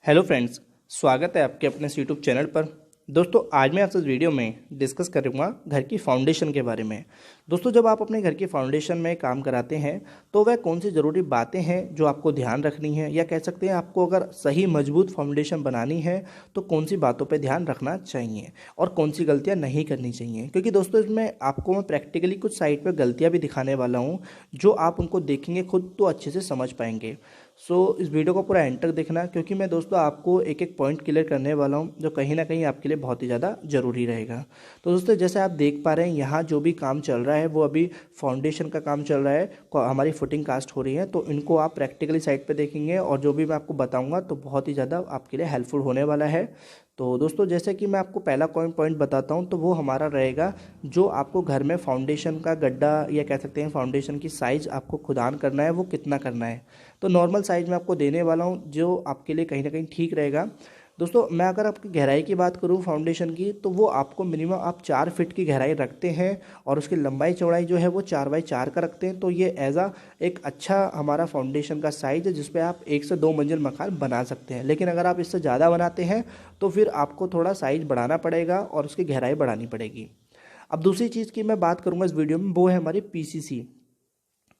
Hello friends, स्वागत है आपके अपने यूट्यूब चैनल पर। दोस्तों, आज मैं आपसे इस वीडियो में डिस्कस करूंगा घर की फाउंडेशन के बारे में। दोस्तों, जब आप अपने घर की फाउंडेशन में काम कराते हैं तो वह कौन सी ज़रूरी बातें हैं जो आपको ध्यान रखनी है, या कह सकते हैं आपको अगर सही मजबूत फाउंडेशन बनानी है तो कौन सी बातों पर ध्यान रखना चाहिए और कौन सी गलतियाँ नहीं करनी चाहिए। क्योंकि दोस्तों, इसमें आपको मैं प्रैक्टिकली कुछ साइट पर गलतियाँ भी दिखाने वाला हूँ, जो आप उनको देखेंगे खुद तो अच्छे से समझ पाएंगे। इस वीडियो को पूरा एंड तक देखना, क्योंकि मैं दोस्तों आपको एक एक पॉइंट क्लियर करने वाला हूं जो कहीं ना कहीं आपके लिए बहुत ही ज़्यादा ज़रूरी रहेगा। तो दोस्तों, जैसे आप देख पा रहे हैं यहाँ जो भी काम चल रहा है वो अभी फाउंडेशन का काम चल रहा है। हमारी फुटिंग कास्ट हो रही है, तो इनको आप प्रैक्टिकली साइट पे देखेंगे और जो भी मैं आपको बताऊँगा तो बहुत ही ज़्यादा आपके लिए हेल्पफुल होने वाला है। तो दोस्तों, जैसे कि मैं आपको पहला पॉइंट बताता हूं, तो वो हमारा रहेगा जो आपको घर में फाउंडेशन का गड्ढा या कह सकते हैं फाउंडेशन की साइज़ आपको खुदान करना है वो कितना करना है। तो नॉर्मल साइज़ में आपको देने वाला हूँ जो आपके लिए कहीं ना कहीं ठीक रहेगा। दोस्तों, मैं अगर आपकी गहराई की बात करूँ फाउंडेशन की, तो वो आपको मिनिमम आप 4 फीट की गहराई रखते हैं और उसकी लंबाई चौड़ाई जो है वो 4x4 का रखते हैं। तो ये एज आ एक अच्छा हमारा फाउंडेशन का साइज़ है जिसपे आप 1 से 2 मंजिल मकान बना सकते हैं। लेकिन अगर आप इससे ज़्यादा बनाते हैं तो फिर आपको थोड़ा साइज़ बढ़ाना पड़ेगा और उसकी गहराई बढ़ानी पड़ेगी। अब दूसरी चीज़ की मैं बात करूँगा इस वीडियो में, वो है हमारी पीसीसी।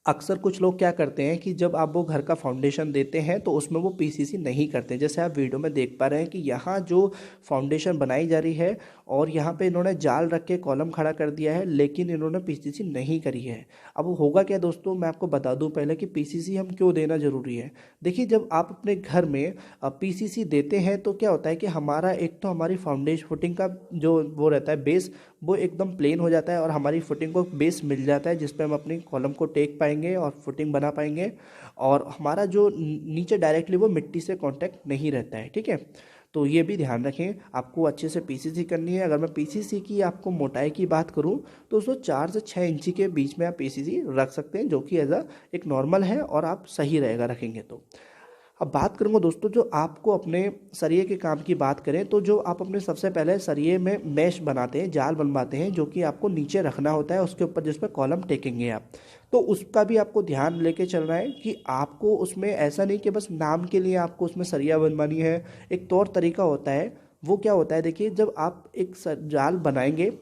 अक्सर कुछ लोग क्या करते हैं कि जब आप वो घर का फाउंडेशन देते हैं तो उसमें वो पीसीसी नहीं करते। जैसे आप वीडियो में देख पा रहे हैं कि यहाँ जो फाउंडेशन बनाई जा रही है और यहाँ पे इन्होंने जाल रख के कॉलम खड़ा कर दिया है, लेकिन इन्होंने पीसीसी नहीं करी है। अब होगा क्या दोस्तों, मैं आपको बता दूं पहले कि पीसीसी हम क्यों देना ज़रूरी है। देखिए, जब आप अपने घर में पीसीसी देते हैं तो क्या होता है कि हमारा एक तो हमारी फाउंडेशन फुटिंग का जो वो रहता है बेस, वो एकदम प्लेन हो जाता है और हमारी फुटिंग को बेस मिल जाता है जिस पे हम अपनी कॉलम को टेक पाएंगे और फुटिंग बना पाएंगे। और हमारा जो नीचे डायरेक्टली वो मिट्टी से कांटेक्ट नहीं रहता है। ठीक है, तो ये भी ध्यान रखें, आपको अच्छे से पीसीसी करनी है। अगर मैं पीसीसी की आपको मोटाई की बात करूं तो उसको 4 से 6 इंची के बीच में आप पीसीसी रख सकते हैं, जो कि एज एक नॉर्मल है और आप सही रहेगा रखेंगे तो। अब बात करूंगा दोस्तों, जो आपको अपने सरिये के काम की बात करें तो जो आप अपने सबसे पहले सरिये में मैश बनाते हैं, जाल बनवाते हैं, जो कि आपको नीचे रखना होता है उसके ऊपर जिस पर कॉलम टेकेंगे आप। तो उसका भी आपको ध्यान लेके चलना है कि आपको उसमें ऐसा नहीं कि बस नाम के लिए आपको उसमें सरिया बनवानी है। एक तौर तरीका होता है, वो क्या होता है, देखिए, जब आप एक जाल बनाएंगे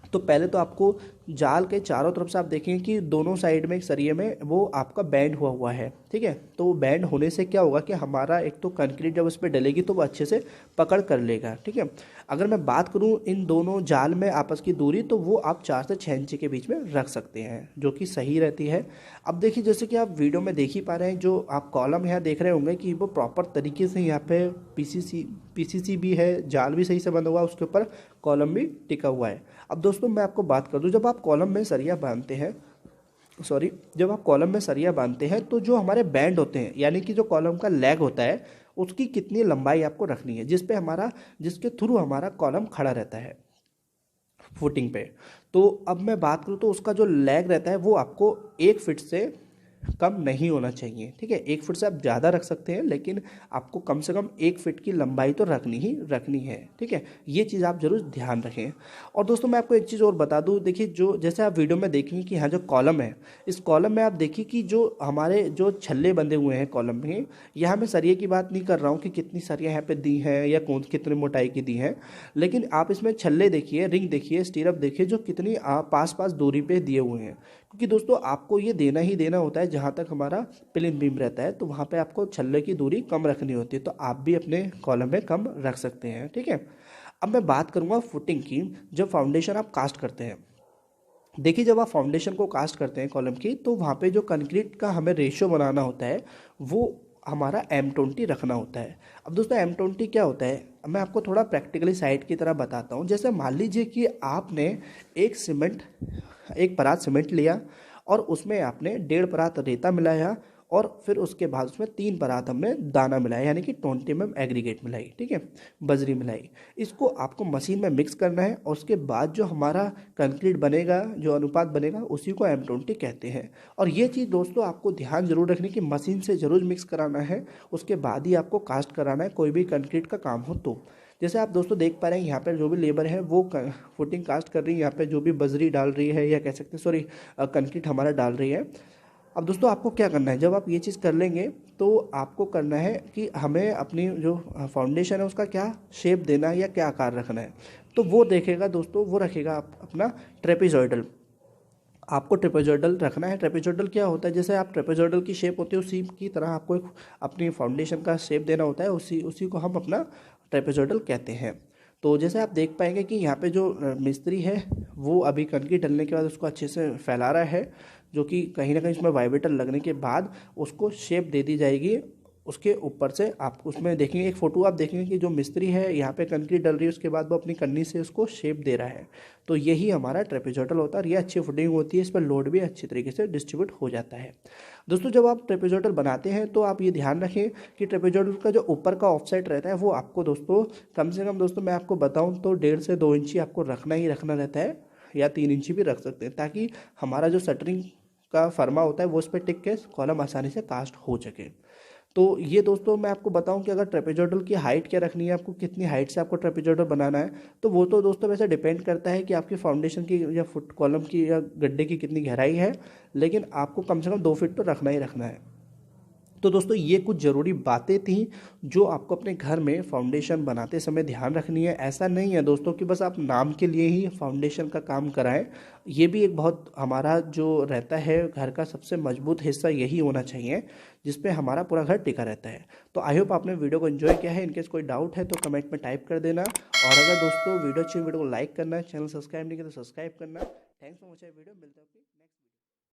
तो पहले तो आपको जाल के चारों तरफ से आप देखेंगे कि दोनों साइड में एक सरिये में वो आपका बैंड हुआ हुआ है। ठीक है, तो वो बैंड होने से क्या होगा कि हमारा एक तो कंक्रीट जब उस पर डलेगी तो वो अच्छे से पकड़ कर लेगा। ठीक है, अगर मैं बात करूं इन दोनों जाल में आपस की दूरी, तो वो आप 4 से 6 इंची के बीच में रख सकते हैं, जो कि सही रहती है। अब देखिए, जैसे कि आप वीडियो में देख ही पा रहे हैं, जो आप कॉलम यहाँ देख रहे होंगे कि वो प्रॉपर तरीके से यहाँ पे पीसीसी भी है, जाल भी सही से बंधा हुआ है, उसके ऊपर कॉलम भी टिका हुआ है। अब दोस्तों, मैं आपको बात कर दूं, जब आप कॉलम में सरिया बांधते हैं, जब आप कॉलम में सरिया बांधते हैं तो जो हमारे बैंड होते हैं, यानी कि जो कॉलम का लेग होता है, उसकी कितनी लंबाई आपको रखनी है जिसके थ्रू हमारा कॉलम खड़ा रहता है फुटिंग पे। तो अब मैं बात करूँ तो उसका जो लेग रहता है वो आपको 1 फीट से कम नहीं होना चाहिए। ठीक है, 1 फीट से आप ज़्यादा रख सकते हैं, लेकिन आपको कम से कम 1 फीट की लंबाई तो रखनी ही रखनी है। ठीक है, ये चीज़ आप जरूर ध्यान रखें। और दोस्तों, मैं आपको एक चीज़ और बता दूं, देखिए, जो जैसे आप वीडियो में देखेंगे कि यहाँ जो कॉलम है, इस कॉलम में आप देखिए कि जो हमारे जो छल्ले बंधे हुए हैं कॉलम में, यहाँ मैं सरिये की बात नहीं कर रहा हूँ कि कितनी सरिया यहाँ पे दी है या कौन कितनी मोटाई की दी है, लेकिन आप इसमें छल्ले देखिए, रिंग देखिए, स्टीरअप देखिए, जो कितनी पास पास दूरी पे दिए हुए हैं। क्योंकि दोस्तों, आपको ये देना ही देना होता है जहाँ तक हमारा प्लेन बीम रहता है, तो वहाँ पे आपको छल्ले की दूरी कम रखनी होती है, तो आप भी अपने कॉलम में कम रख सकते हैं। ठीक है, अब मैं बात करूँगा फुटिंग की। जब फाउंडेशन आप कास्ट करते हैं, देखिए, जब आप फाउंडेशन को कास्ट करते हैं कॉलम की, तो वहाँ पे जो कंक्रीट का हमें रेशियो बनाना होता है वो हमारा M20 रखना होता है। अब दोस्तों, M20 क्या होता है, मैं आपको थोड़ा प्रैक्टिकली साइड की तरह बताता हूँ। जैसे मान लीजिए कि आपने एक परात सीमेंट लिया और उसमें आपने 1.5 परात रेता मिलाया और फिर उसके बाद उसमें 3 परात हमने दाना मिलाया, यानी कि 20 mm एग्रीगेट मिलाई। ठीक है, बजरी मिलाई। इसको आपको मशीन में मिक्स करना है और उसके बाद जो हमारा कंक्रीट बनेगा, जो अनुपात बनेगा, उसी को M20 कहते हैं। और ये चीज़ दोस्तों आपको ध्यान जरूर रखनी कि मशीन से ज़रूर मिक्स कराना है, उसके बाद ही आपको कास्ट कराना है कोई भी कंक्रीट का काम हो तो। जैसे आप दोस्तों देख पा रहे हैं, यहाँ पर जो भी लेबर है वो फुटिंग कास्ट कर रही है, यहाँ पे जो भी बजरी डाल रही है या कह सकते हैं, सॉरी, कंक्रीट हमारा डाल रही है, अब दोस्तों आपको क्या करना है, जब आप ये चीज़ कर लेंगे तो आपको करना है कि हमें अपनी जो फाउंडेशन है उसका क्या शेप देना है या क्या आकार रखना है। तो वो देखेगा दोस्तों, वो रखेगा अपना ट्रेपेजॉइडल। आपको ट्रेपेजॉइडल रखना है। ट्रेपेजॉइडल क्या होता है, जैसे आप ट्रेपेजॉइडल की शेप होती है उसी की तरह आपको एक अपनी फाउंडेशन का शेप देना होता है, उसी उसी को हम अपना ट्रेपेजॉइडल कहते हैं। तो जैसे आप देख पाएंगे कि यहाँ पे जो मिस्त्री है वो अभी कंक्रीट डलने के बाद उसको अच्छे से फैला रहा है, जो कि कहीं ना कहीं उसमें वाइब्रेटर लगने के बाद उसको शेप दे दी जाएगी। उसके ऊपर से आप उसमें देखेंगे एक फ़ोटो, आप देखेंगे कि जो मिस्त्री है यहाँ पे कंक्रीट डल रही है, उसके बाद वो अपनी कन्नी से उसको शेप दे रहा है। तो यही हमारा ट्रेपेजॉइडल होता है और ये अच्छी फुटिंग होती है, इस पर लोड भी अच्छी तरीके से डिस्ट्रीब्यूट हो जाता है। दोस्तों जब आप ट्रेपेजॉइडल बनाते हैं तो आप ये ध्यान रखें कि ट्रेपेजॉइडल का जो ऊपर का ऑफसेट रहता है वो आपको दोस्तों कम से कम, दोस्तों मैं आपको बताऊँ तो 1.5 से 2 इंची आपको रखना ही रखना रहता है, या 3 इंची भी रख सकते हैं, ताकि हमारा जो शटरिंग का फर्मा होता है वो उस पर टिक के कॉलम आसानी से कास्ट हो सके। तो ये दोस्तों मैं आपको बताऊं कि अगर ट्रेपेजॉइडल की हाइट क्या रखनी है, आपको कितनी हाइट से आपको ट्रेपेजॉइडल बनाना है, तो वो तो दोस्तों वैसे डिपेंड करता है कि आपकी फाउंडेशन की या फुट कॉलम की या गड्ढे की कितनी गहराई है, लेकिन आपको कम से कम 2 फीट तो रखना ही रखना है। तो दोस्तों ये कुछ ज़रूरी बातें थी जो आपको अपने घर में फाउंडेशन बनाते समय ध्यान रखनी है। ऐसा नहीं है दोस्तों कि बस आप नाम के लिए ही फाउंडेशन का काम कराएं, ये भी एक बहुत हमारा जो रहता है घर का सबसे मजबूत हिस्सा यही होना चाहिए जिस पे हमारा पूरा घर टिका रहता है। तो आई होप आपने वीडियो को एंजॉय किया है। इनकेस कोई डाउट है तो कमेंट में टाइप कर देना, और अगर दोस्तों वीडियो अच्छी वीडियो को लाइक करना है, चैनल सब्सक्राइब नहीं किया तो सब्सक्राइब करना। थैंक्स फॉर वॉचिंग वीडियो, मिलते हैं।